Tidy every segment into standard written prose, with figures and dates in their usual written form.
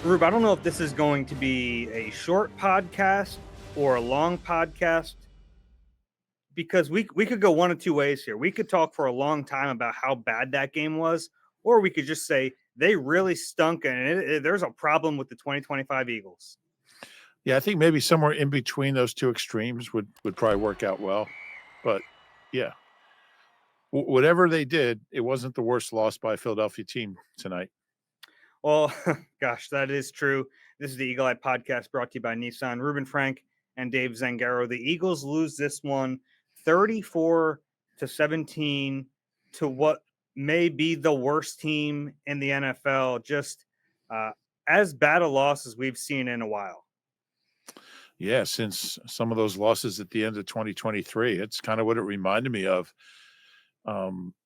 Rube, I don't know if this is going to be a short podcast or a long podcast because we could go one of two ways here. We could talk for a long time about how bad that game was, or we could just say they really stunk and there's a problem with the 2025 Eagles. Yeah, I think maybe somewhere in between those two extremes would probably work out well. But yeah, whatever they did, it wasn't the worst loss by a Philadelphia team tonight. Well, gosh, that is true. This is the Eagle Eye Podcast brought to you by Nissan. Reuben Frank and Dave Zangaro. The Eagles lose this one 34-17 to what may be the worst team in the NFL. Just uh, as bad a loss as we've seen in a while. Yeah, since some of those losses at the end of 2023, it's kind of what it reminded me of.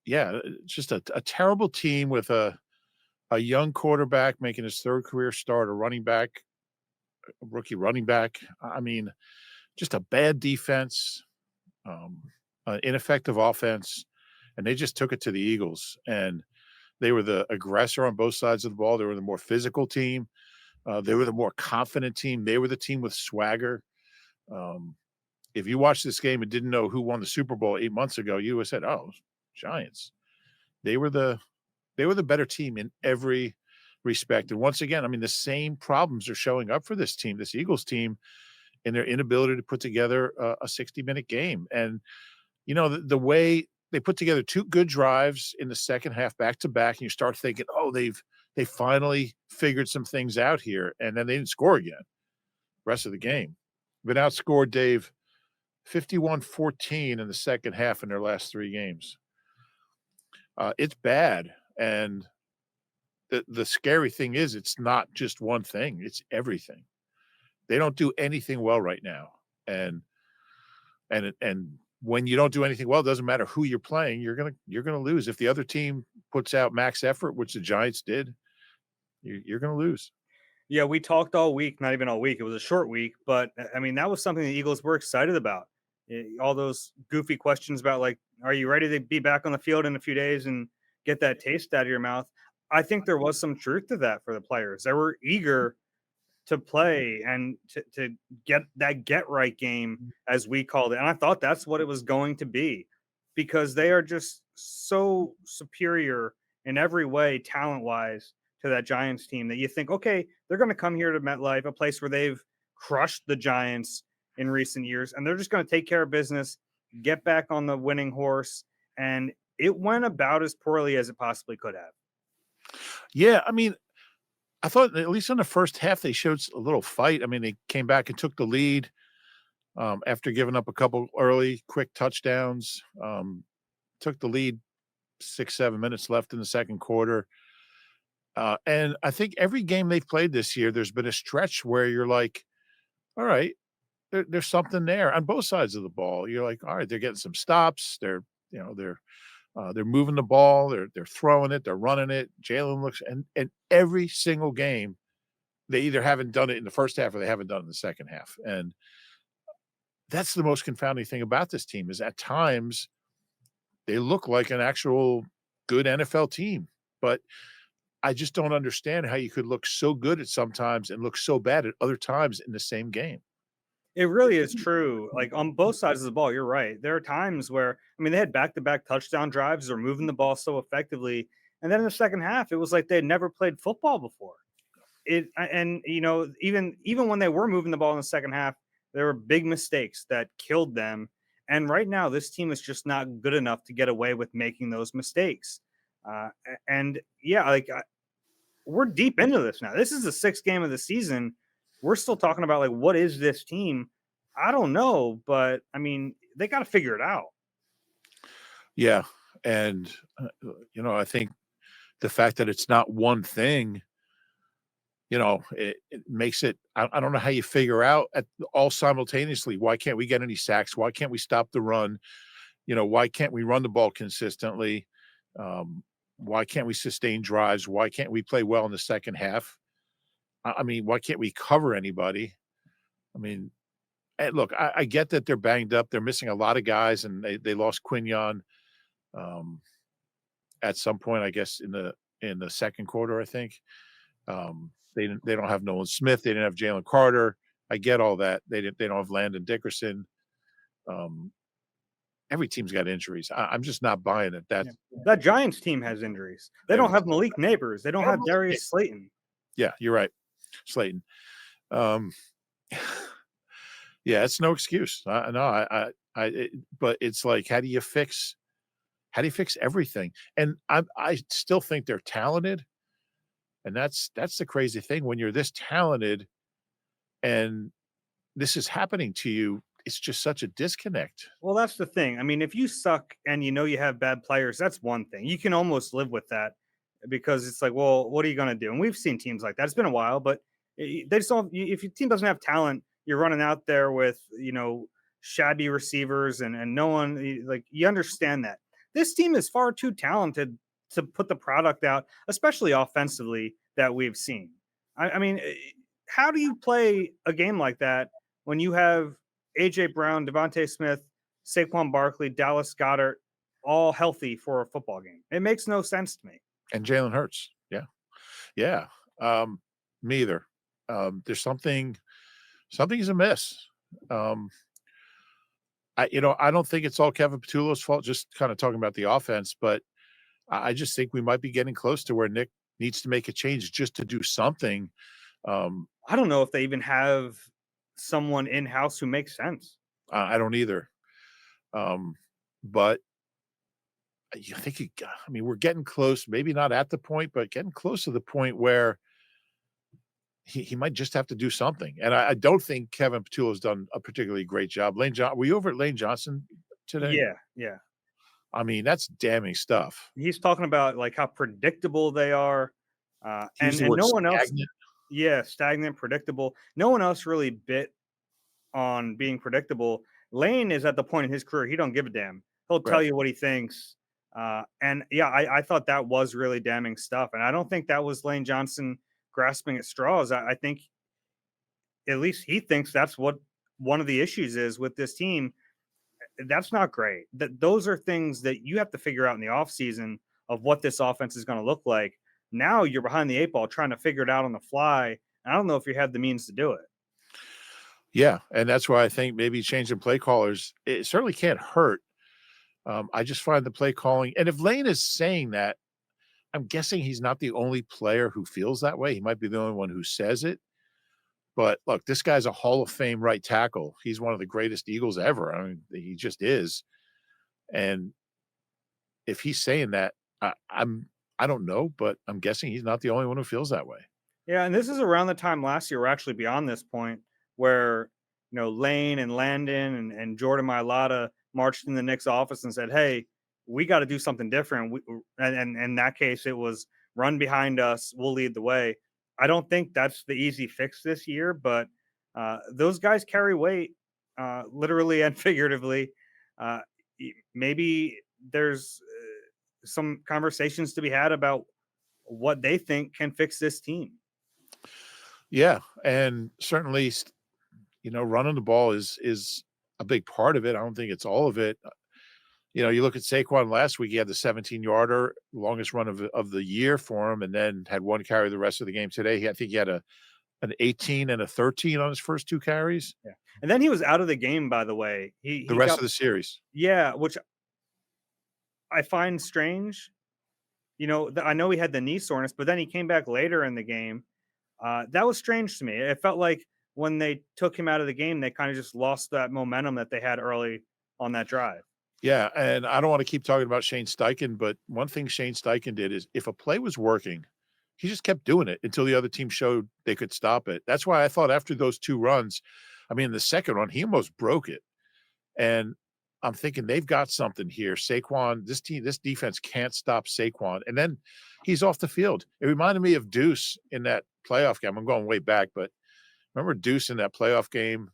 Yeah, it's just a terrible team with a young quarterback making his third career start, a running back, a rookie running back. I mean, just a bad defense, um, an ineffective offense, and they just took it to the Eagles. And they were the aggressor on both sides of the ball. They were the more physical team. They were the more confident team. They were the team with swagger. Um, if you watched this game and didn't know who won the Super Bowl 8 months ago, you would have said, "Oh, Giants." They were the better team in every respect. And once again, I mean, the same problems are showing up for this team, this Eagles team, in their inability to put together a 60-minute game. And the way they put together two good drives in the second half back to back, and you start thinking, "Oh, they finally figured some things out here," and then they didn't score again. Rest of the game, been outscored, Dave, 51-14 in the second half in their last three games. It's bad, and the scary thing is it's not just one thing; it's everything. They don't do anything well right now, and when you don't do anything well, it doesn't matter who you're playing, you're gonna lose. If the other team puts out max effort, which the Giants did, you're gonna lose. Yeah, we talked all week, not even all week. It was a short week, but I mean, that was something the Eagles were excited about. All those goofy questions about, like, are you ready to be back on the field in a few days and get that taste out of your mouth? I think there was some truth to that for the players. They were eager to play and to get that get right game, as we called it. And I thought that's what it was going to be because they are just so superior in every way, talent wise, to that Giants team that you think, okay, they're going to come here to MetLife, a place where they've crushed the Giants in recent years, and they're just going to take care of business, get back on the winning horse. And it went about as poorly as it possibly could have. Yeah, I mean, I thought at least in the first half they showed a little fight. I mean, they came back and took the lead after giving up a couple early quick touchdowns. Took the lead 6-7 minutes left in the second quarter. And I think every game they've played this year, there's been a stretch where you're like, all right, there's something there on both sides of the ball. You're like, all right, they're getting some stops. They're moving the ball. They're throwing it. They're running it. Jalen looks and every single game, they either haven't done it in the first half or they haven't done it in the second half. And that's the most confounding thing about this team is at times they look like an actual good NFL team, but I just don't understand how you could look so good at sometimes and look so bad at other times in the same game. It really is true. Like, on both sides of the ball, you're right. There are times where, I mean, they had back-to-back touchdown drives. They're moving the ball so effectively, and then in the second half, it was like they had never played football before. And even when they were moving the ball in the second half, there were big mistakes that killed them. And right now, this team is just not good enough to get away with making those mistakes. And yeah, we're deep into this now. This is the sixth game of the season. We're still talking about, like, what is this team? I don't know, but I mean, they got to figure it out. Yeah, and I think the fact that it's not one thing, it makes it. I don't know how you figure out at all simultaneously. Why can't we get any sacks? Why can't we stop the run? Why can't we run the ball consistently? Um, why can't we sustain drives? Why can't we play well in the second half? I mean, why can't we cover anybody? I mean, and look, I get that they're banged up. They're missing a lot of guys, and they lost Quinyon um, at some point, I guess, in the second quarter, I think. They don't have Nolan Smith. They didn't have Jalen Carter. I get all that. They don't have Landon Dickerson. Um, every team's got injuries. I'm just not buying it. Yeah. That Giants team has injuries. They don't have Malik Neighbors. They don't have Darius Slayton. Yeah, you're right. Slayton. Um, yeah, it's no excuse. No, but it's like, how do you fix everything? And I still think they're talented. And that's the crazy thing when you're this talented and this is happening to you. It's just such a disconnect. Well, that's the thing. I mean, if you suck and you know you have bad players, that's one thing. You can almost live with that because it's like, well, what are you going to do? And we've seen teams like that. It's been a while, but they just don't. If your team doesn't have talent, you're running out there with shabby receivers and no one like you understand that this team is far too talented to put the product out, especially offensively that we've seen. I mean, how do you play a game like that when you have AJ Brown, Devontae Smith, Saquon Barkley, Dallas Goddard, all healthy for a football game? It makes no sense to me. And Jalen Hurts. Yeah. Yeah. Me either. There's something's amiss. Um, I don't think it's all Kevin Patullo's fault, just kind of talking about the offense, but I just think we might be getting close to where Nick needs to make a change just to do something. Um, I don't know if they even have someone in house who makes sense. I don't either. But you think I mean, we're getting close, maybe not at the point, but getting close to the point where he might just have to do something. And I don't think Kevin Patullo's done a particularly great job. Were you over at Lane Johnson today? Yeah, yeah. I mean, that's damning stuff. He's talking about like how predictable they are, He used and the word no one else. stagnant. Yeah, stagnant, predictable. No one else really bit on being predictable. Lane is at the point in his career he don't give a damn. He'll tell Right. you what he thinks. And yeah, I thought that was really damning stuff. And I don't think that was Lane Johnson grasping at straws. I think at least he thinks that's what one of the issues is with this team. That's not great. That those are things that you have to figure out in the offseason of what this offense is going to look like. Now you're behind the eight ball trying to figure it out on the fly. I don't know if you have the means to do it. Yeah, and that's why I think maybe changing play callers, it certainly can't hurt. I just find the play calling, and if Lane is saying that, I'm guessing he's not the only player who feels that way. He might be the only one who says it. But look, this guy's a Hall of Fame right tackle. He's one of the greatest Eagles ever. I mean, he just is. And if he's saying that, I don't know, but I'm guessing he's not the only one who feels that way. Yeah, and this is around the time last year we're actually beyond this point where Lane and Landon and Jordan Mailata marched in the Knicks office and said, "Hey, we got to do something different." And in that case, it was run behind us. We'll lead the way. I don't think that's the easy fix this year, but those guys carry weight, literally and figuratively. Uh, Maybe there's some conversations to be had about what they think can fix this team. Yeah, and certainly, running the ball is a big part of it. I don't think it's all of it. You look at Saquon last week, he had the 17-yarder, longest run of the year for him, and then had one carry the rest of the game today. I think he had an 18 and a 13 on his first 2 carries. Yeah, and then he was out of the game, by the way. The He rest got of the series. yeah, which I find strange. I know he had the knee soreness, but then he came back later in the game. That was strange to me. It felt like when they took him out of the game, they kind of just lost that momentum that they had early on that drive. Yeah, and I don't wanna keep talking about Shane Steichen, but one thing Shane Steichen did is if a play was working, he just kept doing it until the other team showed they could stop it. That's why I thought after those 2 runs, I mean, the second one, he almost broke it, and I'm thinking they've got something here. Saquon, this defense can't stop Saquon, and then he's off the field. It reminded me of Deuce in that playoff game. I'm going way back, but remember Deuce in that playoff game,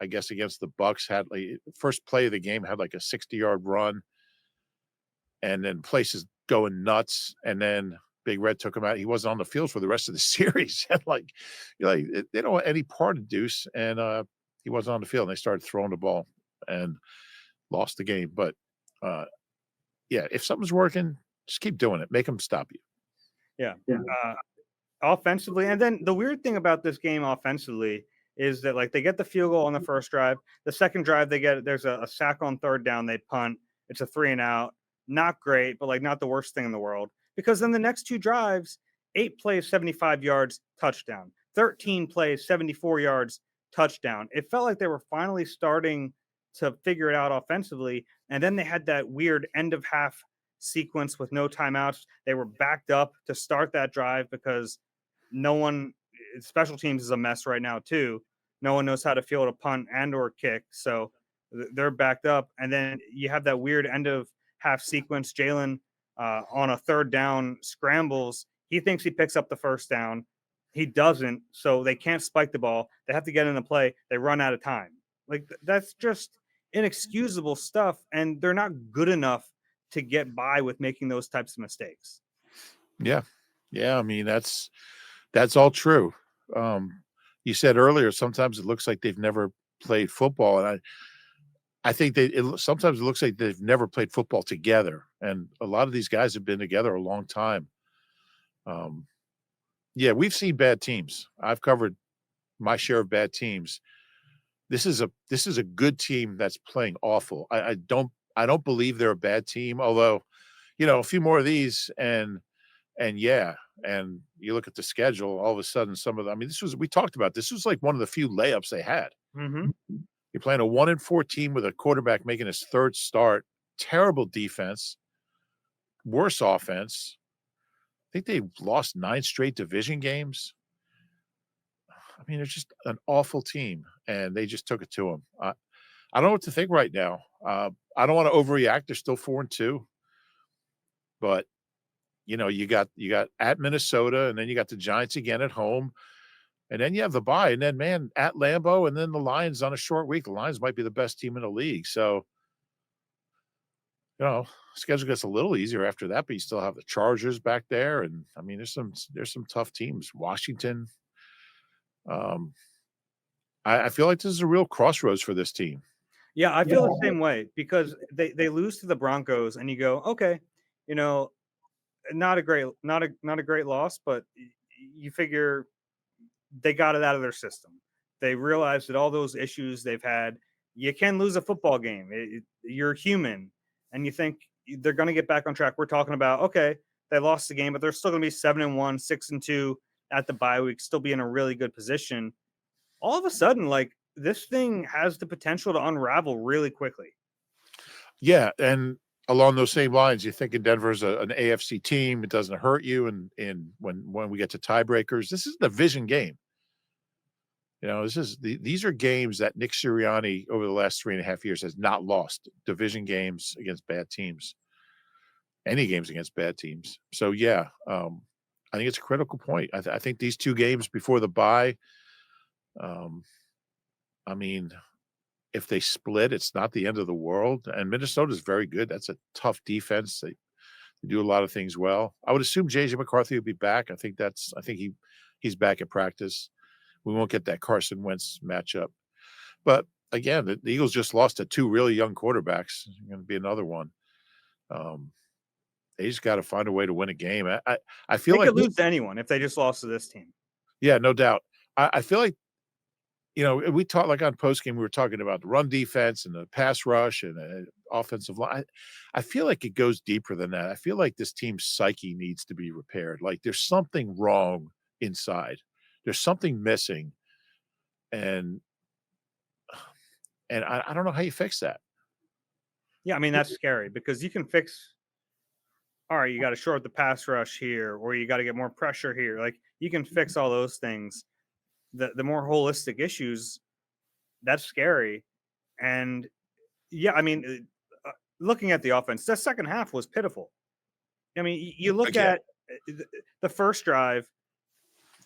I guess against the Bucks had like first play of the game had like a 60-yard run and then places going nuts. And then Big Red took him out. He wasn't on the field for the rest of the series. And they don't want any part of Deuce. And he wasn't on the field. And they started throwing the ball and lost the game. But yeah, if something's working, just keep doing it. Make them stop you. Yeah. Yeah. offensively. And then the weird thing about this game offensively is that like they get the field goal on the first drive. The second drive, there's a sack on third down, they punt. It's a 3-and-out. Not great, but like not the worst thing in the world. Because then the next two drives, 8 plays, 75 yards, touchdown. 13 plays, 74 yards, touchdown. It felt like they were finally starting to figure it out offensively. And then they had that weird end of half sequence with no timeouts. They were backed up to start that drive because no one special teams is a mess right now too. No one knows how to field a punt and or kick, so they're backed up. And then you have that weird end of half sequence. Jalen on a third down scrambles. He thinks he picks up the first down. He doesn't, so they can't spike the ball. They have to get into play. They run out of time. Like that's just inexcusable stuff, and they're not good enough to get by with making those types of mistakes. Yeah. Yeah, I mean, that's all true. Um, you said earlier, sometimes it looks like they've never played football, and I think sometimes it looks like they've never played football together, and a lot of these guys have been together a long time. Um, yeah, we've seen bad teams. I've covered my share of bad teams. This is a good team that's playing awful. I don't believe they're a bad team, although, a few more of these and yeah, and you look at the schedule, all of a sudden some of them, I mean, we talked about this was like one of the few layups they had. Mm-hmm. You're playing a 1-4 team with a quarterback making his third start, terrible defense, worse offense. I think they lost 9 straight division games. I mean, they're just an awful team, and they just took it to them. I don't know what to think right now. I don't want to overreact. They're still 4-2, but you got at Minnesota, and then you got the Giants again at home, and then you have the bye, and then man at Lambeau, and then the Lions on a short week. The Lions might be the best team in the league. So schedule gets a little easier after that, but you still have the Chargers back there, and I mean, there's some tough teams. Washington. Um, I feel like this is a real crossroads for this team. Yeah, I Yeah. feel the same way because they lose to the Broncos, and you go, okay, you know, not a great loss, but you figure they got it out of their system. They realized that all those issues they've had, you can lose a football game. You're human, and you think they're going to get back on track. We're talking about okay, they lost the game, but they're still going to be 7-1, 6-2 at the bye week, still be in a really good position. All of a sudden, like this thing has the potential to unravel really quickly. Yeah, and along those same lines, you think Denver's an AFC team. It doesn't hurt you, and when we get to tiebreakers, this is a division game. These are games that Nick Sirianni over the last 3.5 years has not lost division games against bad teams, any games against bad teams. So yeah, I think it's a critical point. I think these 2 games before the bye, um, I mean, if they split, it's not the end of the world. And Minnesota's very good. That's a tough defense. They do a lot of things well. I would assume JJ McCarthy will be back. I think he's back at practice. We won't get that Carson Wentz matchup. But again, the Eagles just lost to 2 really young quarterbacks. There's going to be another one. They just got to find a way to win a game. I feel They like could lose to anyone if they just lost to this team. yeah, no doubt. I feel like we talked like on postgame, we were talking about the run defense and the pass rush and the offensive line. I feel like it goes deeper than that. I feel like this team's psyche needs to be repaired. Like there's something wrong inside. There's something missing, and I don't know how you fix that. Yeah, I mean that's scary because you can fix. All right, you got to short up the pass rush here, or you got to get more pressure here. Like you can fix all those things. The more holistic issues, that's scary. And yeah, I mean, looking at the offense, the second half was pitiful. I mean, you look Again, at the first drive,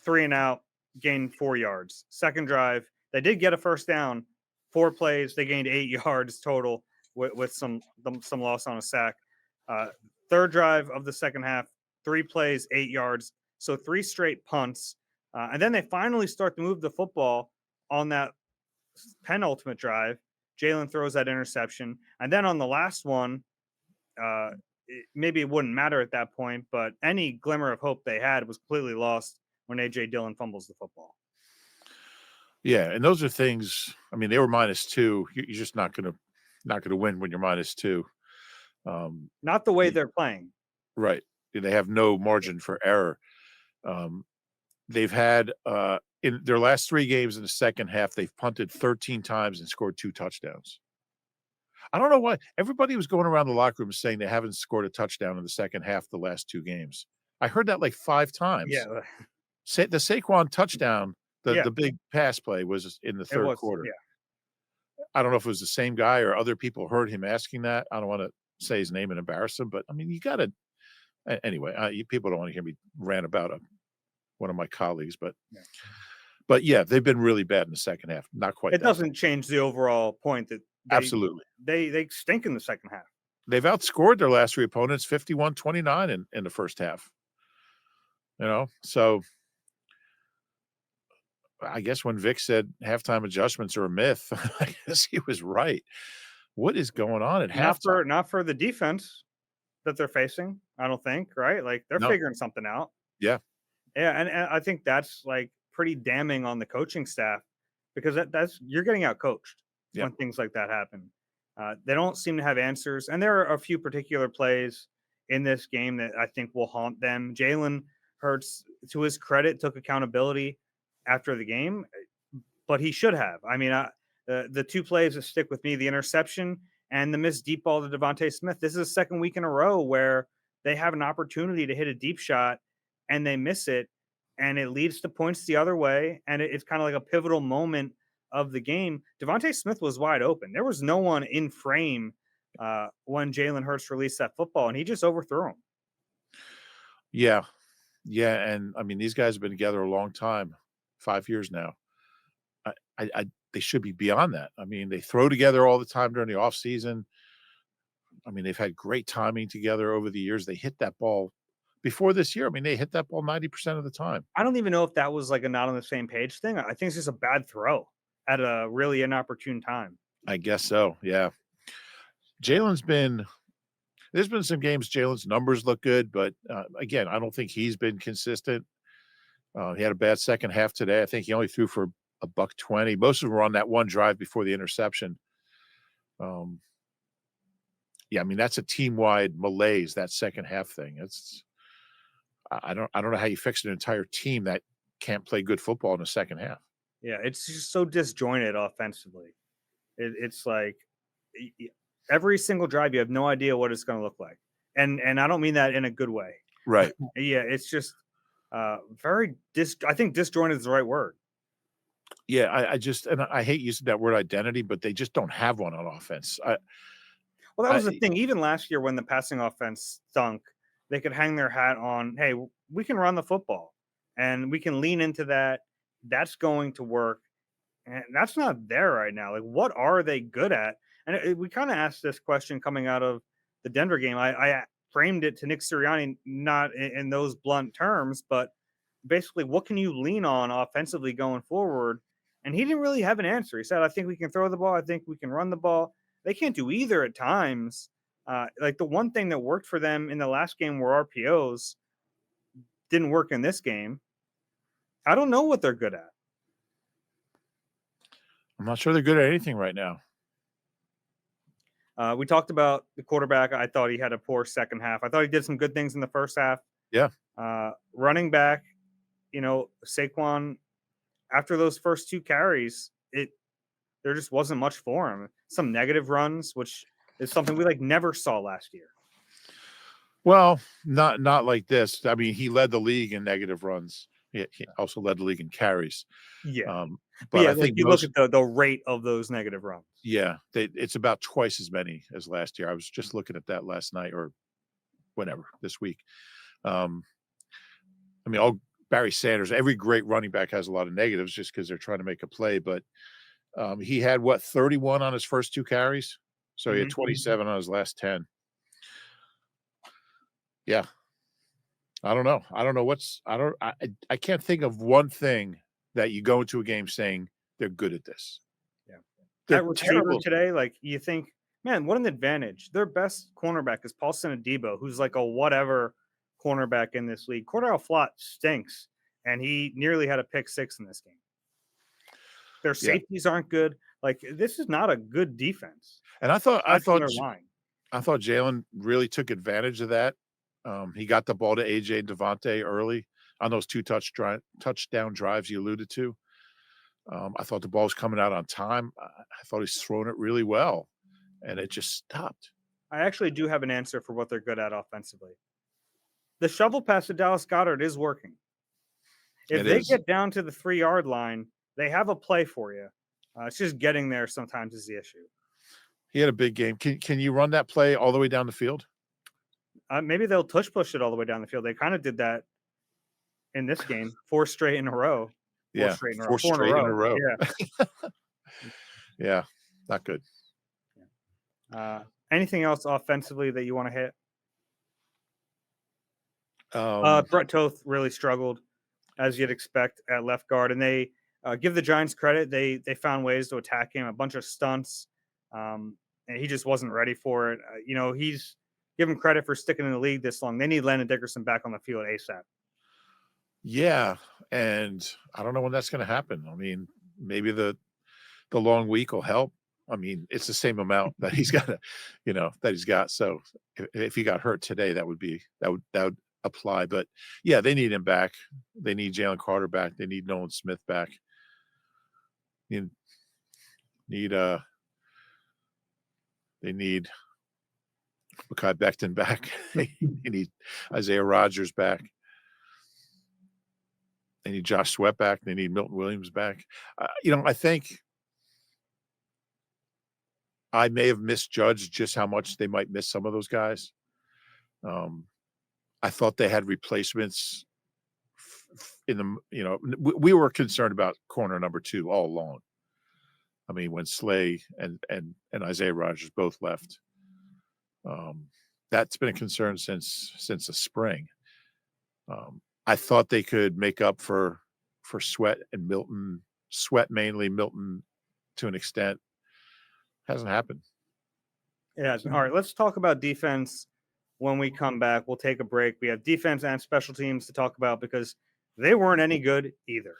3-and-out, gained 4 yards. Second drive, they did get a first down, 4 plays, they gained 8 yards total with some loss on a sack. Uh, Third drive of the second half, 3 plays, 8 yards. So 3 straight punts. And then they finally start to move the football on that penultimate drive. Jalen throws that interception. And then on the last one, maybe it wouldn't matter at that point, but any glimmer of hope they had was completely lost when AJ Dillon fumbles the football. Yeah, and those are things. I mean, they were -2. You're just not gonna win when you're -2. Not the way Y they're playing. Right. They have no margin for error. Um, they've had, in their last 3 games in the second half, they've punted 13 times and scored 2 touchdowns. I don't know why everybody was going around the locker room saying they haven't scored a touchdown in the second half the last 2 games. I heard that like 5 times. Yeah, The Saquon touchdown, the yeah, the big pass play was in the it 3rd was. quarter. Yeah, I don't know if it was the same guy or other people heard him asking that. I don't wanna say his name and embarrass him, but I mean, you gotta anyway, you people don't wanna hear me rant about, one of my colleagues, but yeah. yeah, they've been really bad in the second half. Not quite It that bad. doesn't change the overall point that Absolutely. they stink in the second half. They've outscored their last 3 opponents 51-29 in the first half, you know? So, I guess when Vic said halftime adjustments are a myth, I guess he was right. What is going on at halftime? Not for the defense that they're facing. I don't think, right? Like they're No. figuring something out. Yeah. Yeah, and I think that's like pretty damning on the coaching staff because that's you're getting out coached Yeah. when things like that happen. They don't seem to have answers, and there are a few particular plays in this game that I think will haunt them. Jalen Hurts, to his credit, took accountability after the game, but he should have. I mean, the 2 plays that stick with me: the interception and the missed deep ball to Devontae Smith. This is the second week in a row where they have an opportunity to hit a deep shot and they miss it, and it leads to points the other way. And it's kind of like a pivotal moment of the game. Devontae Smith was wide open. There was no one in frame when Jalen Hurts released that football, and he just overthrew him. Yeah. Yeah, and I mean, these guys have been together a long time, 5 years now. They should be beyond that. I mean, they throw together all the time during the off season. I mean, they've had great timing together over the years. They hit that ball before this year. I mean, they hit that ball 90% of the time. I don't even know if that was like a not on the same page thing. I think it's just a bad throw at a really inopportune time. I guess so. Yeah. Jalen's been there's been some games Jalen's numbers look good, but again, I don't think he's been consistent. He had a bad second half today. I think he only threw for a buck 20. Most of them were on that one drive before the interception. Um, yeah, I mean, that's a team-wide malaise, that second half thing. I don't know how you fix an entire team that can't play good football in the second half. Yeah, it's just so disjointed offensively. It's like every single drive, you have no idea what it's going to look like, and I don't mean that in a good way. Right. Yeah, it's just very I think disjointed is the right word. Yeah, I just and I hate using that word identity, but they just don't have one on offense. Well, that was the I thing. Even last year, when the passing offense stunk, they could hang their hat on, "Hey, we can run the football, and we can lean into that. That's going to work." And that's not there right now. Like, what are they good at? And we kind of asked this question coming out of the Denver game. I framed it to Nick Sirianni, not in those blunt terms, but basically, what can you lean on offensively going forward? And he didn't really have an answer. He said, I think we can throw the ball. I think we can run the ball. They can't do either at times. Like the one thing that worked for them in the last game were RPOs, didn't work in this game. I don't know what they're good at. I'm not sure they're good at anything right now. We talked about the quarterback. I thought he had a poor second half. I thought he did some good things in the first half. Yeah. Running back, Saquon, after those first 2 carries, there just wasn't much for him. Some negative runs, which is something we never saw last year. Well, not like this. I mean, he led the league in negative runs. He also led the league in carries. Yeah. But Yeah, I think you look at the rate of those negative runs. yeah, it's about twice as many as last year. I was just looking at that last night or whenever this week. I mean, all Barry Sanders, every great running back has a lot of negatives just because they're trying to make a play. But he had 31 on his first 2 carries, so he had Mhm. 27 on his last 10. Yeah, I don't know. I don't know what's. I can't think of one thing that you go into a game saying they're good at this. Yeah. They're At receiver terrible. today, you think, man, what an advantage. Their best cornerback is Paulson Adebo, who's like a whatever cornerback in this league. Cordell Flott stinks. and he nearly had a pick six in this game. Their Yeah. safeties aren't good. Like, this is not a good defense, And I thought I aside from thought their line. I thought Jalen really took advantage of that. He got the ball to AJ Devontae early on those 2 touchdown drives you alluded to. I thought the ball was coming out on time. I thought he's throwing it really well, and it just stopped. I actually do have an answer for what they're good at offensively. The shovel pass to Dallas Goedert is working. If It they is. get down to the 3-yard line, they have a play for you. It's just getting there sometimes is the issue. He had a big game. Can you run that play all the way down the field? Maybe they'll tush push it all the way down the field. They kind of did that in this game, 4 straight in a row. 4 Yeah, straight in a row. 4 4 in a straight in row. a row. Yeah. Yeah, not good. Anything else offensively that you want to hit? Um, Brett Toth really struggled, as you'd expect, at left guard, and they give the Giants credit. They found ways to attack him, a bunch of stunts, and he just wasn't ready for it. He's give him credit for sticking in the league this long. They need Landon Dickerson back on the field ASAP. yeah, and I don't know when that's gonna happen. I mean, maybe the long week will help. I mean, it's the same amount that he's gotta that he's got. So if he got hurt today, that would apply. But yeah, they need him back. They need Jalen Carter back. They need Nolan Smith back. You need they need Mekhi Becton back. They need Isaiah Rodgers back. They need Josh Sweat back. They need Milton Williams back. I think I may have misjudged just how much they might miss some of those guys. Um, I thought they had replacements in the, we were concerned about corner number 2 all along. I mean, when Slay and Isaiah Rodgers both left, that's been a concern since the spring. I thought they could make up for Sweat and Milton. Sweat mainly, Milton to an extent. Hasn't happened. Yeah. All right. Let's talk about defense when we come back. We'll take a break. We have defense and special teams to talk about because they weren't any good either.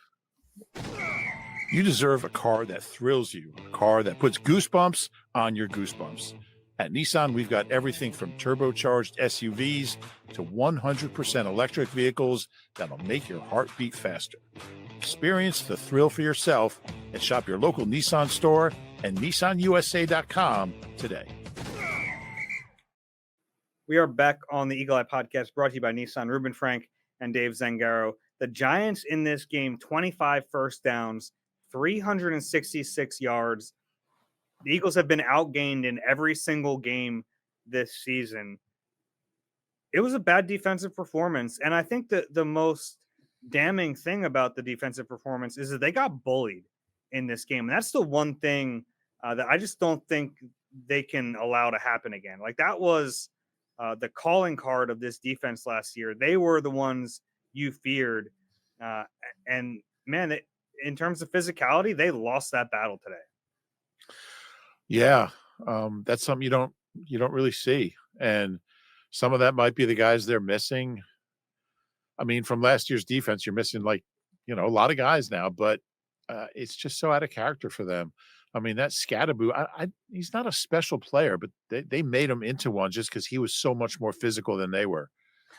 You deserve a car that thrills you, a car that puts goosebumps on your goosebumps. At Nissan, we've got everything from turbocharged SUVs to 100% electric vehicles that'll make your heart beat faster. Experience the thrill for yourself and shop your local Nissan store and nissanusa.com today. We are back on the Eagle Eye Podcast, brought to you by Nissan. Reuben Frank and Dave Zangaro. The Giants in this game, 25 first downs, 366 yards. The Eagles have been outgained in every single game this season. It was a bad defensive performance, and I think that the most damning thing about the defensive performance is that they got bullied in this game. And that's the one thing that I just don't think they can allow to happen again. Like, that was the calling card of this defense last year. They were the ones you feared. And man, in terms of physicality, they lost that battle today. Yeah, that's something you don't really see, and some of that might be the guys they're missing. I mean, from last year's defense, you're missing a lot of guys now, but it's just so out of character for them. I mean, that Scatterboo, he's not a special player, but they made him into one just because he was so much more physical than they were.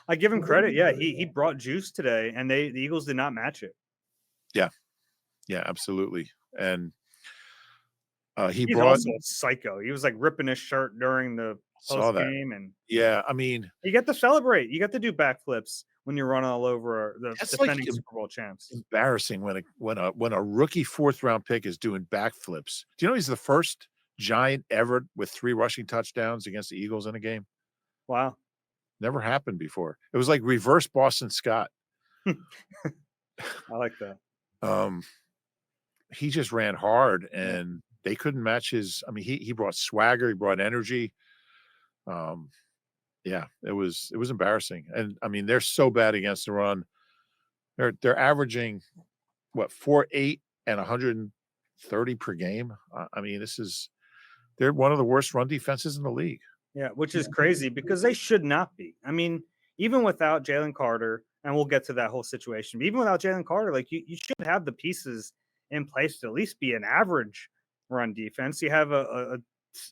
I give him credit. Yeah, he brought juice today, and the Eagles did not match it. Yeah, absolutely, and he's also a psycho. He was like ripping his shirt during the saw post that. game, and Yeah, I mean, you get to celebrate. You get to do backflips when you run all over the that's defending Super Bowl champs. Embarrassing when a rookie 4th round pick is doing backflips. Do you know he's the first Giant ever with 3 rushing touchdowns against the Eagles in a game? Wow, Never happened before. It was like reverse Boston Scott. I like that. He just ran hard, and they couldn't match his. I mean, he brought swagger, he brought energy. Yeah, it was embarrassing, and I mean, they're so bad against the run. They're averaging what 4.8 and 130 per game. I mean, they're one of the worst run defenses in the league. Yeah, which is crazy because they should not be. I mean, even without Jalen Carter, and we'll get to that whole situation. But even without Jalen Carter, like you should have the pieces in place to at least be an average run defense. You have a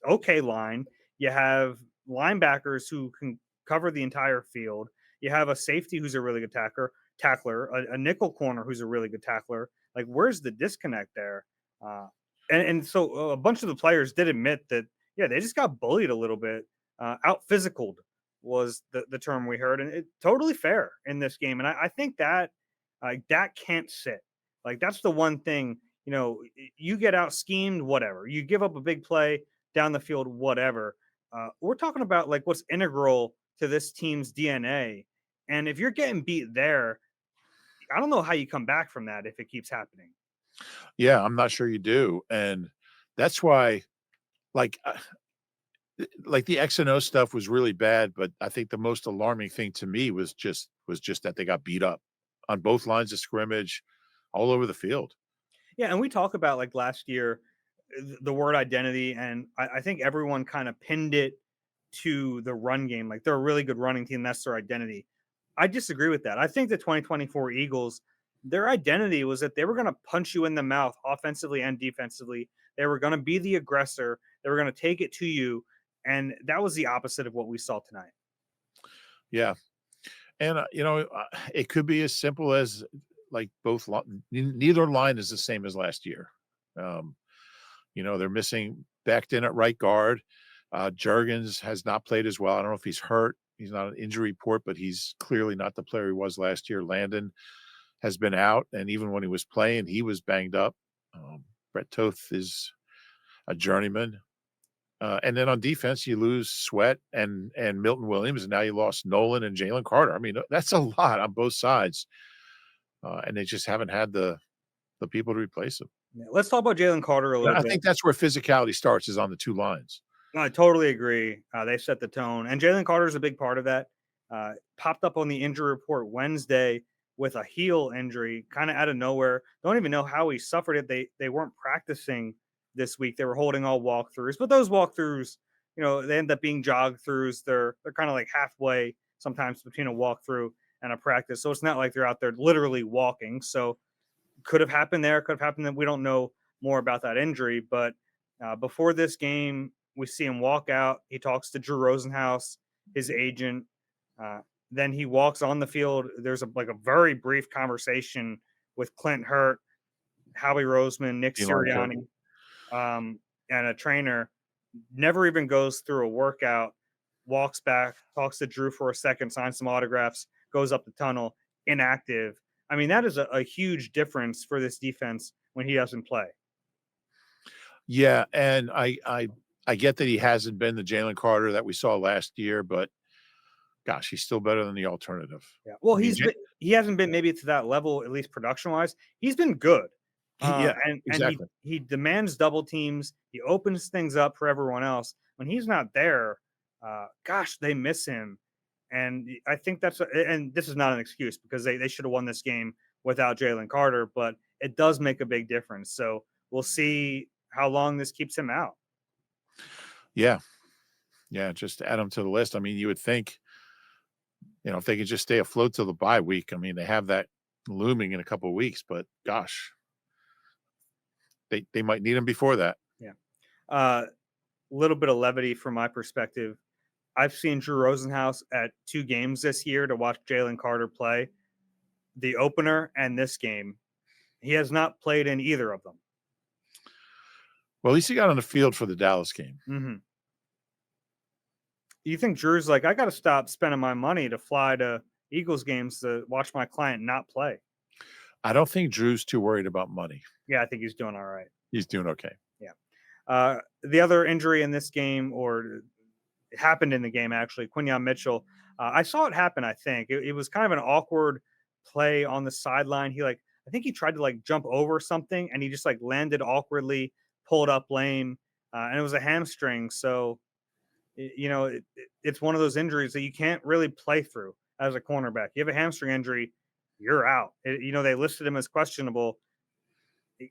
okay line. You have linebackers who can cover the entire field. You have a safety who's a really good tackler, a nickel corner who's a really good tackler. Like, where's the disconnect there? Uh, and so a bunch of the players did admit that, yeah, they just got bullied a little bit, out physicaled was the term we heard, and it totally fair in this game. And I think that that can't sit. Like, that's the one thing, you get out schemed, whatever. You give up a big play down the field, whatever. We're talking about like what's integral to this team's DNA. And if you're getting beat there, I don't know how you come back from that if it keeps happening. Yeah, I'm not sure you do, and that's why, like, like the X and O stuff was really bad, but I think the most alarming thing to me was just that they got beat up on both lines of scrimmage, all over the field. Yeah, and we talk about like last year, the word identity, and I think everyone kind of pinned it to the run game. Like, they're a really good running team. That's their identity. I disagree with that. I think the 2024 Eagles, their identity was that they were going to punch you in the mouth offensively and defensively. They were going to be the aggressor. They were going to take it to you. And that was the opposite of what we saw tonight. Yeah, and, it could be as simple as, like, both li neither line is the same as last year. Um, they're missing backed in at right guard. Jurgens has not played as well. I don't know if he's hurt. He's not an injury report, but he's clearly not the player he was last year. Landon has been out, and even when he was playing, he was banged up. Brett Toth is a journeyman. And then on defense, you lose Sweat and Milton Williams, and now you lost Nolan and Jalen Carter. I mean, that's a lot on both sides, and they just haven't had the people to replace them. Yeah, let's talk about Jalen Carter a And little I bit. think that's where physicality starts is on the 2 lines. No, I totally agree. They set the tone, and Jalen Carter is a big part of that. Popped up on the injury report Wednesday with a heel injury, kind of out of nowhere. Don't even know how he suffered it. They weren't practicing this week. They were holding all walkthroughs, but those walkthroughs, they end up being jog throughs. They're kind of like halfway sometimes between a walkthrough and a practice. So it's not like they're out there literally walking. So could have happened there. Could have happened that we don't know more about that injury, but before this game, we see him walk out. He talks to Drew Rosenhaus, his agent. Uh, then he walks on the field. There's a very brief conversation with Clint Hurt, Howie Roseman, Nick Elon too. Sirianni, and a trainer. Never even goes through a workout. Walks back, talks to Drew for a second, signs some autographs, goes up the tunnel, inactive. I mean, that is a huge difference for this defense when he doesn't play. Yeah, and I get that he hasn't been the Jalen Carter that we saw last year, but gosh, he's still better than the alternative. Yeah. Well, I mean, he hasn't been maybe to that level, at least production wise. He's been good. yeah, And exactly. he demands double teams. He opens things up for everyone else. When he's not there, gosh, they miss him. And I think and this is not an excuse because they should have won this game without Jalen Carter, but it does make a big difference. So we'll see how long this keeps him out. Yeah, yeah, just add him to the list. I mean, you would think, if they could just stay afloat till the bye week. I mean, they have that looming in a couple of weeks, but gosh, they might need him before that. Yeah. A little bit of levity from my perspective. I've seen Drew Rosenhaus at 2 games this year to watch Jalen Carter play. The opener and this game, he has not played in either of them. Well, at least he got on the field for the Dallas game. Mm-hmm. You think Drew's like, I got to stop spending my money to fly to Eagles games to watch my client not play? I don't think Drew's too worried about money. Yeah, I think he's doing all right. He's doing okay. Yeah. The other injury in this game, or it happened in the game actually, Quinyon Mitchell. I saw it happen. I think it was kind of an awkward play on the sideline. I think he tried to like jump over something, and he just like landed awkwardly, pulled up lame, and it was a hamstring. So it's one of those injuries that you can't really play through as a cornerback. You have a hamstring injury, you're out. They listed him as questionable.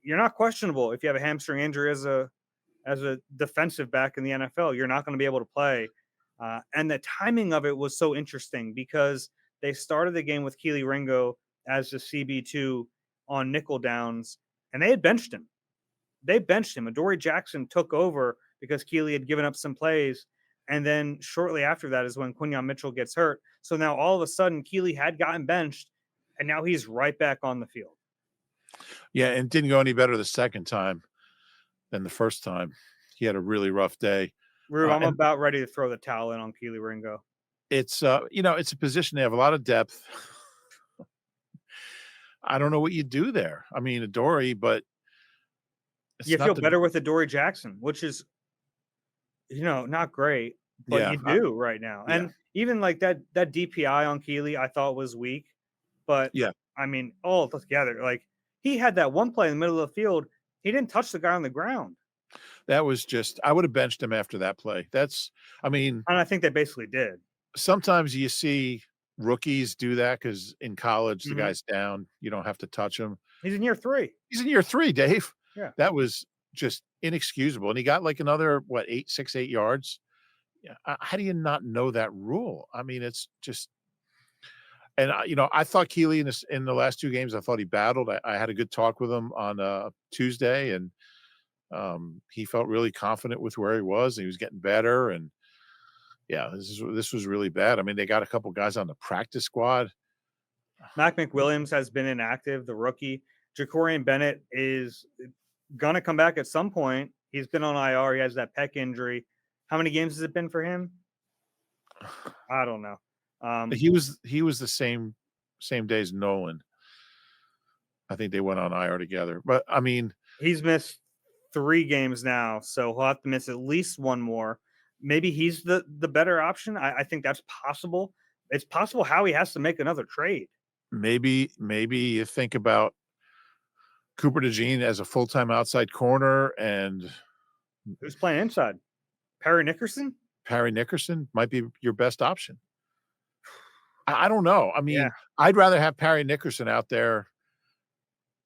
You're not questionable if you have a hamstring injury as a defensive back in the NFL. You're not going to be able to play. And the timing of it was so interesting because they started the game with Keely Ringo as the CB2 on nickel downs, and they had benched him. They benched him. Adoree Jackson took over because Keely had given up some plays. And then shortly after that is when Quinyon Mitchell gets hurt. So now all of a sudden, Keely had gotten benched, and now he's right back on the field. Yeah, and didn't go any better the second time than the first time. He had a really rough day. Rube, I'm And about ready to throw the towel in on Keely Ringo. it's, it's a position they have a lot of depth. I don't know what you do there. I mean, Adoree, but You it's feel not the better with Adoree Jackson, which is, not great, but yeah, you do right now. yeah, And even like that DPI on Keely, I thought was weak, but yeah. I mean, all together, like he had that one play in the middle of the field. He didn't touch the guy on the ground. That was just I would have benched him after that play. I mean, And I think they basically did. sometimes you see rookies do that because in college, the Mhm. guy's down, you don't have to touch him. He's in year 3. He's in year 3, Dave. Yeah. That was just inexcusable, and he got, like, another, what, 8 yards? Yeah, how do you not know that rule? I mean, it's just and, I thought Keely in the last 2 games, I thought he battled. I had a good talk with him on, Tuesday, and, he felt really confident with where he was, and he was getting better, and, yeah, this was really bad. I mean, they got a couple guys on the practice squad. Mac McWilliams has been inactive, the rookie. Jacorian Bennett is gonna come back at some point. He's been on IR. He has that pec injury. How many games has it been for him? I don't know. He was the same day as Nolan. I think they went on IR together, but, I mean, He's missed 3 games now, so he'll have to miss at least one more. Maybe he's the better option. I think that's possible. It's possible Howie has to make another trade. maybe you think about Cooper DeJean as a full-time outside corner, and Who's playing inside? Perry Nickerson? Parry Nickerson might be your best option. I don't know. I Yeah. mean, I'd rather have Parry Nickerson out there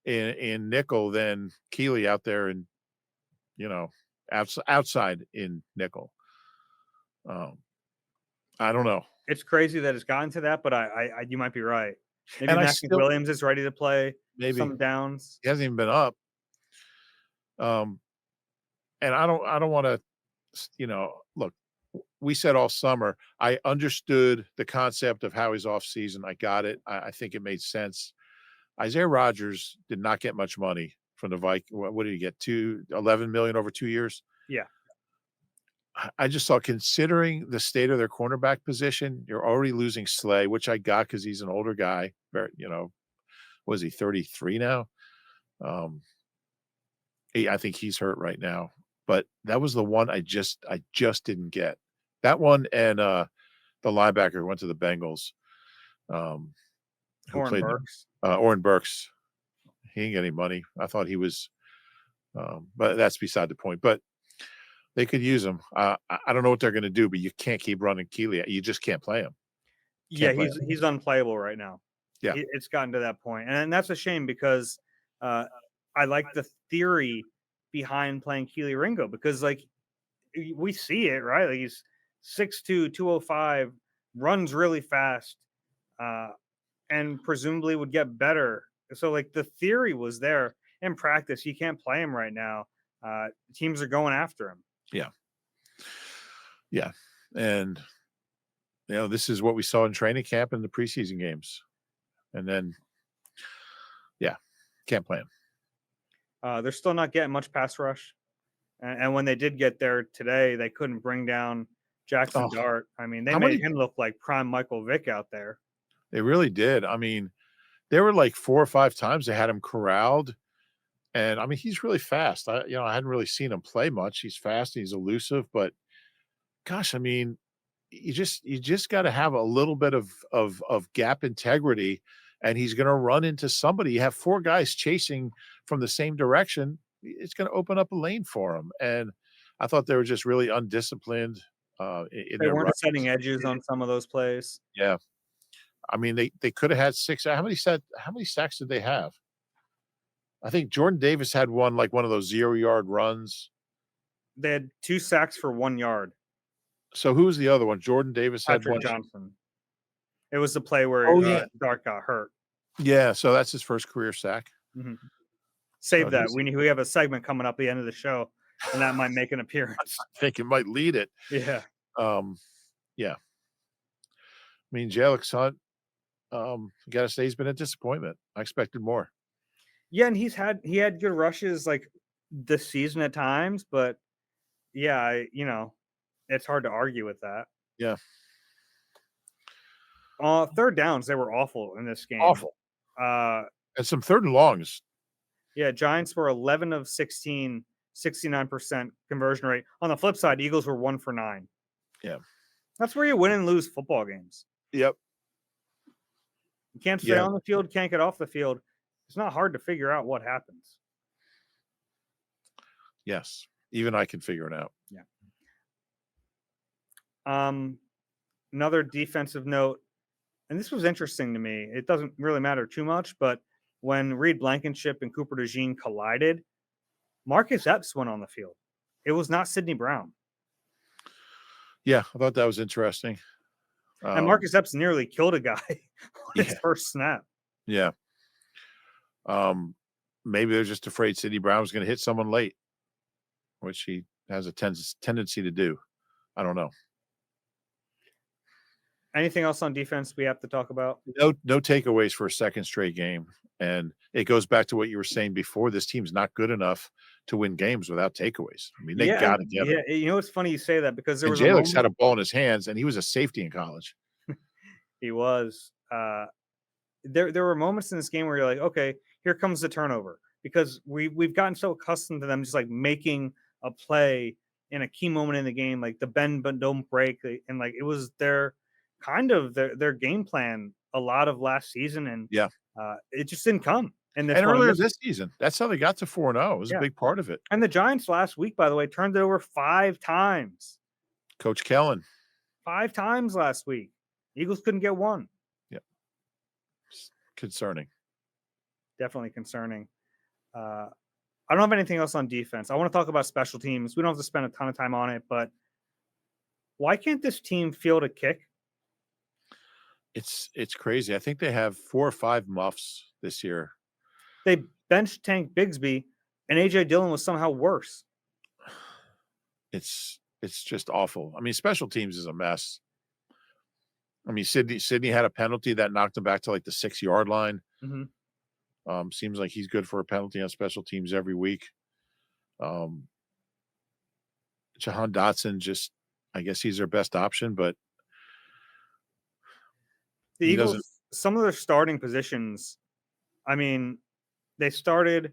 in nickel than Keely out there in, you know, outside in nickel. Um, I don't know. It's crazy that it's gotten to that, but you might be right. Maybe And I Mac still McWilliams is ready to play maybe some downs. he hasn't even been up. Um, and I don't wanna, look, we said all summer, I understood the concept of how he's off season. I got it. I think it made sense. Isaiah Rodgers did not get much money from the what did he get? 11 million over 2 years? Yeah. I just saw considering the state of their cornerback position, you're already losing Slay, which I got because he's an older guy. Very, was he 33 now? Um, I think he's hurt right now. But that was the one I just didn't get. That one and the linebacker who went to the Bengals, um, who Oren played Burks. Oren Burks. He didn't get any money. I thought he was, but that's beside the point. But they could use him. I don't know what they're going to do, but you can't keep running Keely. You just can't play him. Yeah, Can't play him. he's unplayable right now. Yeah. It's gotten to that point, and that's a shame because uh, I like the theory behind playing Keely Ringo because like we see it right. Like he's 6'2", 205, runs really fast, uh, and presumably would get better. So like the theory was there in practice. You can't play him right now. Teams are going after him. Yeah. Yeah. And this is what we saw in training camp and the preseason games. And then, yeah, can't play him. They're still not getting much pass rush. And when they did get there today, they couldn't bring down Jackson Oh, Dart. I mean, they how made many him look like prime Michael Vick out there. they really did. I mean, there were like 4 or 5 times they had him corralled. And I mean, he's really fast. I hadn't really seen him play much. He's fast, he's elusive, but gosh, I mean, you just got to have a little bit of gap integrity, and he's going to run into somebody. You have 4 guys chasing from the same direction. It's going to open up a lane for him. And I thought they were just really undisciplined in They their weren't run. setting edges on some of those plays. Yeah, I mean they could have had 6. How many sacks did they have? I think Jordan Davis had one like one of those 0-yard runs. They had 2 sacks for 1 yard. So who was the other one? Jordan Davis had Patrick one. Johnson. It was the play Oh, where yeah. Dart got hurt. Yeah, so that's his first career sack. Mhm. So Save that. he's We have a segment coming up at the end of the show, and that might make an appearance. I think it might lead it. Yeah. Um, yeah. I mean, Jalen Hunt, gotta say he's been a disappointment. I expected more. Yeah, and he had good rushes, like, this season at times, but, yeah, it's hard to argue with that. Yeah. 3rd downs, they were awful in this game. Awful. Uh, And some 3rd and longs. yeah, Giants were 11 of 16, 69% conversion rate. On the flip side, Eagles were 1 for 9. Yeah. That's where you win and lose football games. Yep. You can't stay Yeah. on the field, can't get off the field. It's not hard to figure out what happens. Yes. Even I can figure it out. Yeah. Another defensive note, and this was interesting to me. It doesn't really matter too much, but when Reed Blankenship and Cooper DeJean collided, Marcus Epps went on the field. It was not Sidney Brown. Yeah, I thought that was interesting. And Marcus Epps nearly killed a guy on his Yeah. first snap. Yeah. Maybe they're just afraid Sidney Brown was gonna hit someone late, which he has a tendency to do. I don't know. Anything else on defense we have to talk about? No takeaways for a second straight game, and it goes back to what you were saying before. This team's not good enough to win games without takeaways. I mean, they Yeah, gotta get it. yeah. You know, it's funny you say that because there And was a Jalen's had moment a ball in his hands, and he was a safety in college. he was. There were moments in this game where you're like, okay, here comes the turnover because we've gotten so accustomed to them just like making a play in a key moment in the game, like the bend but don't break, and like it was their their game plan a lot of last season, and Yeah. it just didn't come in this And one. earlier this season, that's how they got to 4-0. It was a Yeah, big part of it. and the Giants last week, by the way, turned it over 5 times. Coach Kellen. 5 times last week. Eagles couldn't get one. Yeah. Concerning. Definitely concerning. I don't have anything else on defense. I want to talk about special teams. We don't have to spend a ton of time on it, but why can't this team field a kick? It's crazy. I think they have 4 or 5 muffs this year. They benched Tank Bigsby, and AJ Dillon was somehow worse. It's just awful. I mean, special teams is a mess. I mean, Sydney had a penalty that knocked him back to like the 6-yard line. Mm-hmm. Seems like he's good for a penalty on special teams every week. Jahan Dotson, just I guess he's their best option, but The he Eagles, doesn't. some of their starting positions, I mean, they started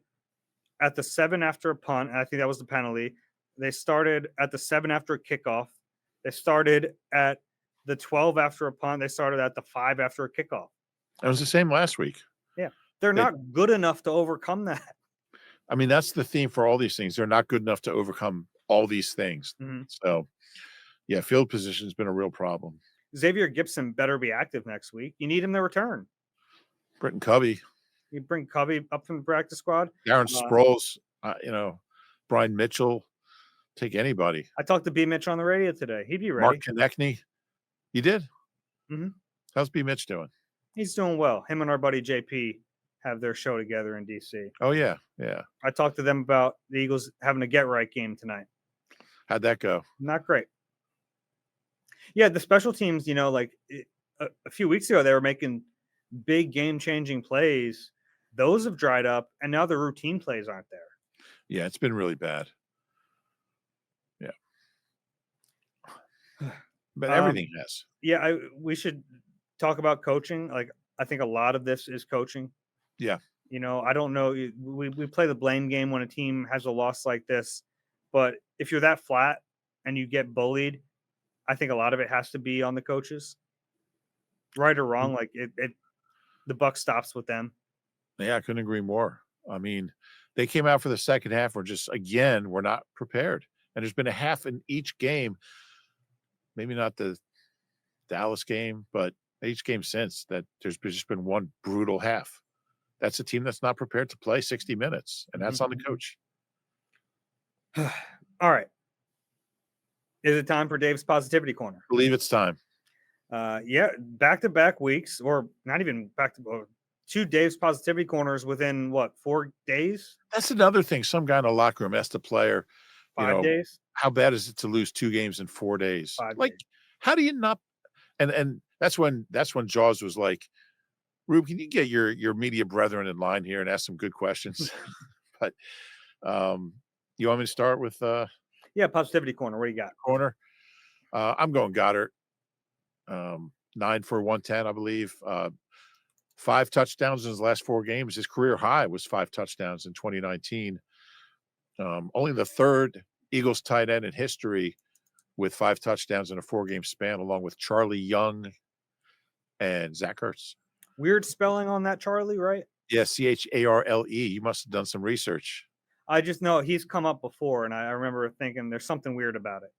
at the 7 after a punt, and I think that was the penalty. They started at the 7 after a kickoff. They started at the 12 after a punt. They started at the 5 after a kickoff. It was the same last week. Yeah. They're They- not good enough to overcome that. I mean, that's the theme for all these things. They're not good enough to overcome all these things. Mhm. So, yeah, field position has been a real problem. Xavier Gibson better be active next week. You need him to return. Britton Covey, You bring Covey up from the practice squad. Darren Sproles, Brian Mitchell, take anybody. I talked to B. Mitch on the radio today. He'd be ready. Mark Konechny. You did? Mhm. How's B. Mitch doing? He's doing well. Him and our buddy JP have their show together in DC. Oh, yeah. Yeah. I talked to them about the Eagles having a get right game tonight. How'd that go? Not great. Yeah, the special teams, a few weeks ago, they were making big game changing plays. Those have dried up, and now the routine plays aren't there. Yeah, it's been really bad. Yeah. But everything has. Yeah, we should talk about coaching. Like, I think a lot of this is coaching. Yeah. I don't know. We play the blame game when a team has a loss like this, but if you're that flat and you get bullied, I think a lot of it has to be on the coaches, right or wrong. Like the buck stops with them. Yeah, I couldn't agree more. I mean, they came out for the second half. We're not prepared. And there's been a half in each game. Maybe not the Dallas game, but each game since that there's just been one brutal half. That's a team that's not prepared to play 60 minutes, and that's on the coach. All right. Is it time for Dave's Positivity Corner? I believe it's time. Yeah, back-to-back weeks, or not even back to 2 days positivity corners within what, 4 days, That's another thing. Some guy in the locker room asked the player, you five know, days, "How bad is it to lose 2 games in 4 days?" 5 days. Like, how do you not and that's when Jaws was like, "Rube, can you get your media brethren in line here and ask some good questions?" But, um, you want me to start with, Yeah, positivity corner. What do you got? corner? I'm going Goddard, 9 for 110, I believe, 5 touchdowns in his last 4 games. His career high was 5 touchdowns in 2019. Only the 3rd Eagles tight end in history with 5 touchdowns in a 4-game span, along with Charlie Young and Zach Ertz. Weird spelling on that Charlie, right? Yeah, Charle. You must have done some research. I just know he's come up before, and I remember thinking there's something weird about it.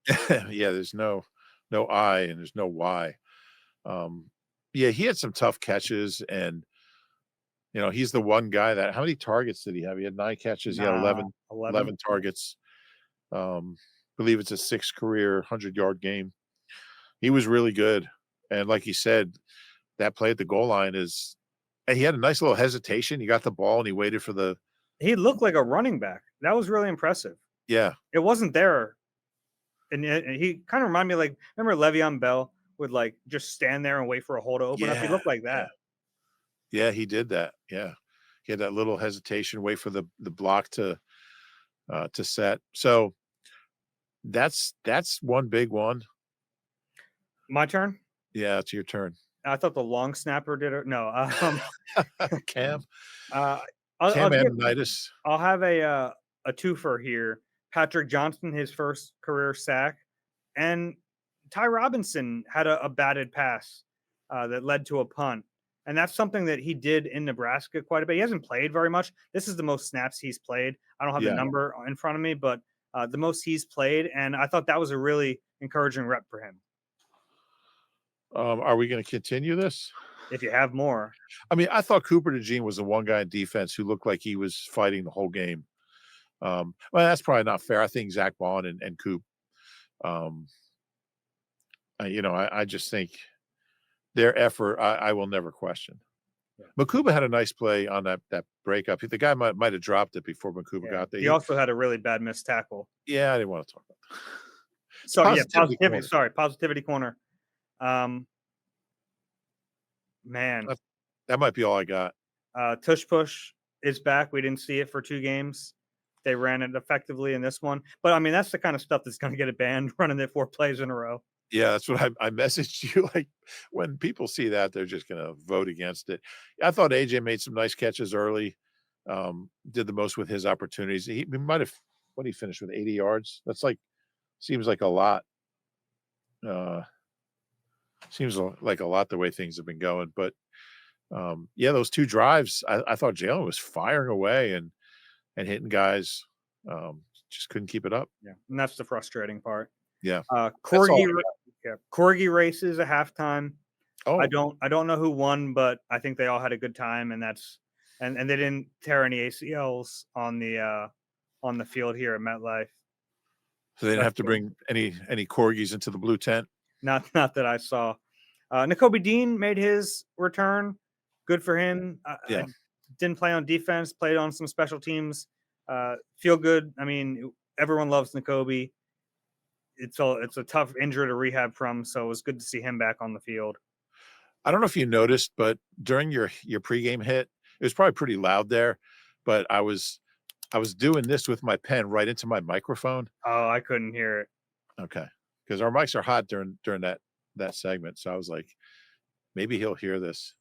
Yeah, there's no I and there's no Y. Um, yeah, he had some tough catches, and, he's the one guy that how many targets did he have? He had 9 catches, he had Nah, 11 11. 11 targets. Believe it's his 6th career 100-yard game. He was really good, and like you said, that play at the goal line is and he had a nice little hesitation. He got the ball and he waited for the He looked like a running back. That was really impressive. yeah, It wasn't there, and he kind of reminded me, like, remember Le'Veon Bell would like just stand there and wait for a hole to open up. He yeah, looked like yeah, that. yeah, he did that, yeah. He had that little hesitation, wait for the block to set. So, that's one big one. My turn. Yeah, it's your turn. I thought the long snapper did it. No, Cam uh, I'll give Cam-itis. I'll have a twofer here. Patrick Johnson, his first career sack, and Ty Robinson had a batted pass that led to a punt, and that's something that he did in Nebraska quite a bit. He hasn't played very much. This is the most snaps he's played. I don't have the Yeah. number in front of me, but the most he's played, and I thought that was a really encouraging rep for him. Are we gonna continue this? If you have more, I mean, I thought Cooper DeJean was the one guy in defense who looked like he was fighting the whole game. Well, that's probably not fair. I think Zach Bond and Coop. Um, I just think their effort, I will never question. yeah, Makuba had a nice play on that breakup. The guy might have dropped it before Makuba yeah. got there. He also had a really bad missed tackle. Yeah, I didn't want to talk about that. It's So yeah, positivity positivity. corner. Sorry, positivity corner. Um, man, That that might be all I got. Tush Push is back. We didn't see it for 2 games. They ran it effectively in this one, but I mean that's the kind of stuff that's going to get it banned. Running it 4 plays in a row. Yeah, that's what I messaged you. Like when people see that, they're just gonna vote against it. I thought AJ made some nice catches early. Did the most with his opportunities. He might have what he finished with 80 yards. That's like seems like a lot. Uh, like a lot the way things have been going. But yeah, those 2 drives, I thought Jalen was firing away and hitting guys. Just couldn't keep it up. Yeah, and that's the frustrating part. Yeah, that's all. Corgi, yeah, corgi races at halftime. Oh, I don't know who won, but I think they all had a good time, and that's and they didn't tear any ACLs on the field here at MetLife. so they didn't That's have to good. bring any corgis into the blue tent. Not that I saw. N'Kobe Dean made his return. Good for him. I Yeah. didn't play on defense. Played on some special teams. Feel good. I mean, everyone loves N'Kobe. It's a tough injury to rehab from, so it was good to see him back on the field. I don't know if you noticed, but during your pregame hit, it was probably pretty loud there, but I was doing this with my pen right into my microphone. Oh, I couldn't hear it. Okay, because our mics are hot during that segment, so I was like, maybe he'll hear this.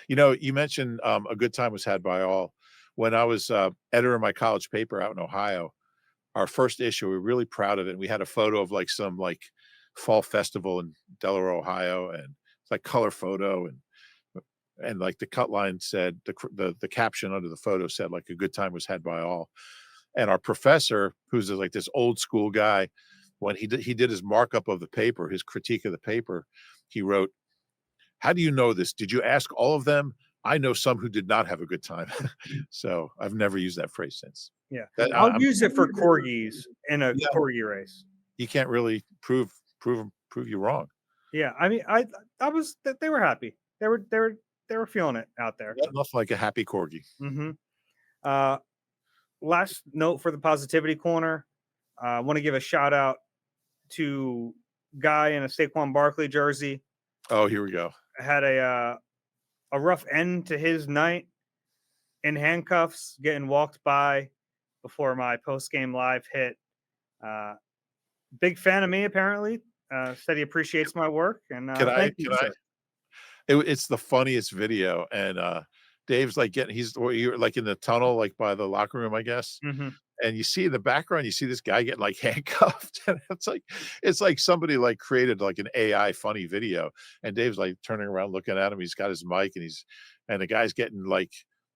You mentioned a good time was had by all. When I was editor of my college paper out in Ohio, our first issue, we were really proud of it. We had a photo of like some like fall festival in Delaware, Ohio, and it's like color photo and like the cut line said the caption under the photo said like a good time was had by all. And our professor, who's like this old school guy, when he did his markup of the paper, his critique of the paper, he wrote, "How do you know this? Did you ask all of them? I know some who did not have a good time." So I've never used that phrase since. Yeah, That I'll I'm use it for corgis in a yeah, corgi race. you can't really prove you wrong. Yeah, I mean, they were happy. They were feeling it out there. Nothing like a happy corgi. Hmm. Uh, Last note for the positivity corner. I want to give a shout out to guy in a Saquon Barkley jersey. Oh, here we go. Had a rough end to his night in handcuffs, getting walked by before my post game live hit. Uh, Big fan of me, apparently. Said he appreciates my work, and Can I thank you, can I sir. it's the funniest video, and, Dave's, like, you're, like, in the tunnel, like, by the locker room, I guess, Hmm. and you see in the background, you see this guy getting, like, handcuffed, and it's like somebody, like, created, like, an AI funny video, and Dave's, like, turning around looking at him, he's got his mic, and the guy's getting, like,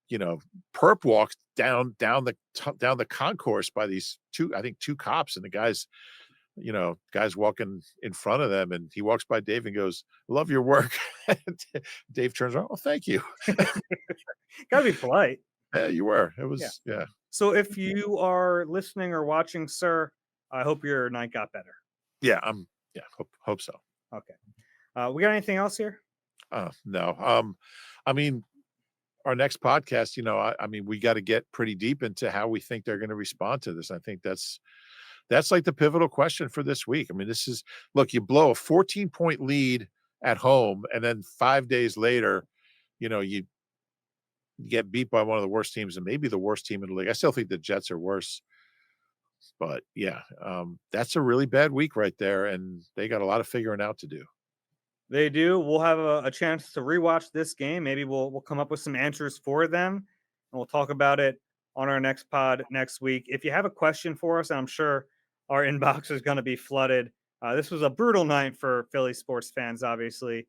you know, perp walked down the concourse by these 2, I think, 2 cops, and the guy's walking in front of them, and he walks by Dave and goes, "Love your work." And Dave turns around, "Oh, thank you." Gotta be polite. Yeah, you were. It Yeah. was yeah. So if you are listening or watching, sir, I hope your night got better. Yeah, yeah, hope so. Okay. We got anything else here? No, I mean, our next podcast, I mean, we gotta get pretty deep into how we think they're gonna respond to this. I think that's like the pivotal question for this week. I mean, look, you blow a 14-point lead at home, and then 5 days later, you get beat by one of the worst teams and maybe the worst team in the league. I still think the Jets are worse, but yeah, that's a really bad week right there, and they got a lot of figuring out to do. They do. We'll have a chance to rewatch this game. Maybe we'll come up with some answers for them, and we'll talk about it on our next pod next week. If you have a question for us, and I'm sure our inbox is going to be flooded. This was a brutal night for Philly sports fans, obviously.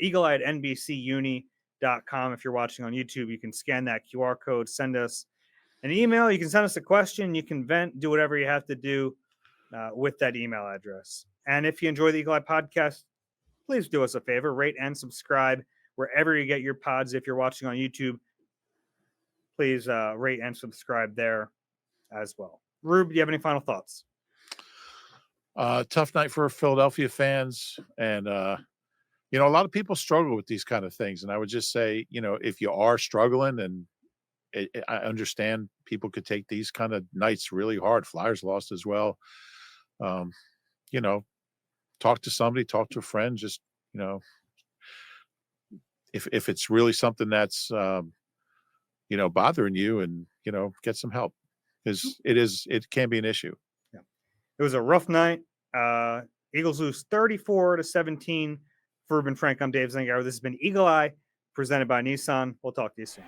Eagle-eye at NBCUni.com. If you're watching on YouTube, you can scan that QR code, send us an email. You can send us a question. You can vent, do whatever you have to do with that email address. And if you enjoy the Eagle Eye podcast, please do us a favor, rate and subscribe wherever you get your pods. If you're watching on YouTube, please rate and subscribe there as well. Rube, do you have any final thoughts? Tough night for Philadelphia fans, and a lot of people struggle with these kind of things. And I would just say, if you are struggling, and I understand people could take these kind of nights really hard. Flyers lost as well. Um, you know, talk to somebody, talk to a friend. Just you know, if it's really something that's bothering you, and get some help, because it can be an issue. Yeah. It was a rough night. Eagles lose 34-17. For Reuben Frank, I'm Dave Zangaro. This has been Eagle Eye, presented by Nissan. We'll talk to you soon.